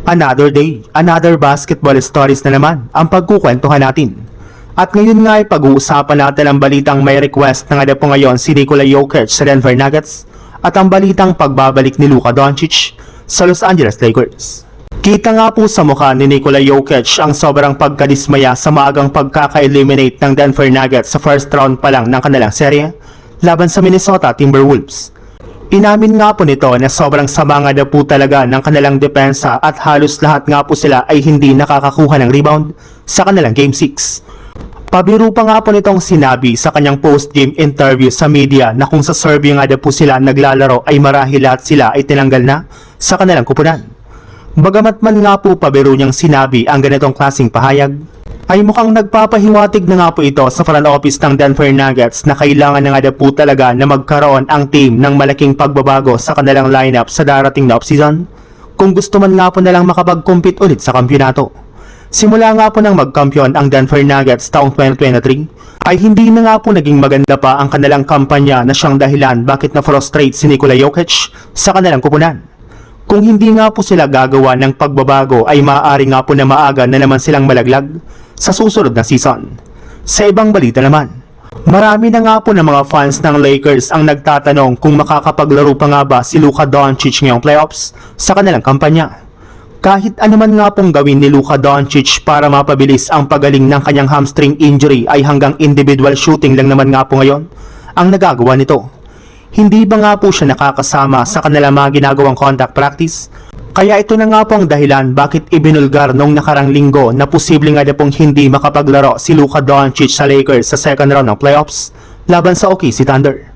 Another day, another basketball stories na naman ang pagkukwentuhan natin. At ngayon nga ay pag-uusapan natin ang balitang may request na nga po ngayon si Nikola Jokic sa Denver Nuggets at ang balitang pagbabalik ni Luka Doncic sa Los Angeles Lakers. Kita nga po sa mukha ni Nikola Jokic ang sobrang pagkadismaya sa maagang pagkaka-eliminate ng Denver Nuggets sa first round pa lang ng kanilang serye laban sa Minnesota Timberwolves. Inamin nga po nito na sobrang sama nga po talaga ng kanilang depensa at halos lahat nga po sila ay hindi nakakakuha ng rebound sa kanilang Game 6. Pabiro pa nga po nitong sinabi sa kanyang post-game interview sa media na kung sa Serbia nga po sila naglalaro ay marahil lahat sila ay tinanggal na sa kanilang kupunan. Bagamat man nga po pabiro niyang sinabi ang ganitong klaseng pahayag, ay mukhang nagpapahiwatig na nga po ito sa front office ng Denver Nuggets na kailangan na nga po talaga na magkaroon ang team ng malaking pagbabago sa kanilang lineup sa darating na offseason kung gusto man nga po nalang makapag-compete ulit sa kampyonato. Simula nga po nang magkampiyon ang Denver Nuggets taong 2023 ay hindi na nga po naging maganda pa ang kanilang kampanya na siyang dahilan bakit na-frustrate si Nikola Jokic sa kanilang kupunan. Kung hindi nga po sila gagawa ng pagbabago ay maaari nga po na maaga na naman silang malaglag sa susunod na season. Sa ibang balita naman, marami na nga po ng mga fans ng Lakers ang nagtatanong kung makakapaglaro pa nga ba si Luka Doncic ngayong playoffs sa kanilang kampanya. Kahit anuman nga pong gawin ni Luka Doncic para mapabilis ang pagaling ng kanyang hamstring injury ay hanggang individual shooting lang naman nga po ngayon ang nagagawa nito. Hindi ba nga po siya nakakasama sa kanilang mga ginagawang contact practice? Kaya ito na nga po ang dahilan bakit ibinulgar nung nakarang linggo na posible nga na pong hindi makapaglaro si Luka Doncic sa Lakers sa second round ng playoffs laban sa OKC Thunder.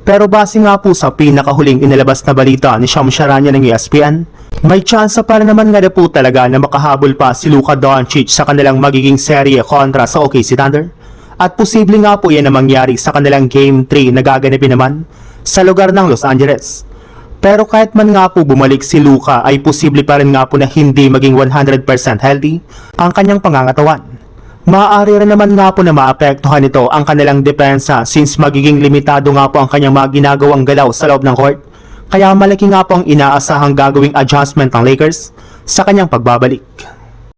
Pero base nga po sa pinakahuling inilabas na balita ni Shams Charania ng ESPN, may tsansa para naman nga na po talaga na makahabol pa si Luka Doncic sa kanilang magiging serye kontra sa OKC Thunder. At posible nga po yan na mangyari sa kanilang Game 3 na gaganapin naman sa lugar ng Los Angeles. Pero kahit man nga po bumalik si Luka ay posible pa rin nga po na hindi maging 100% healthy ang kanyang pangangatawan. Maaari rin naman nga po na maapektuhan nito ang kanilang depensa since magiging limitado nga po ang kanyang mga ginagawang galaw sa loob ng court. Kaya malaki nga po ang inaasahang gagawing adjustment ng Lakers sa kanyang pagbabalik.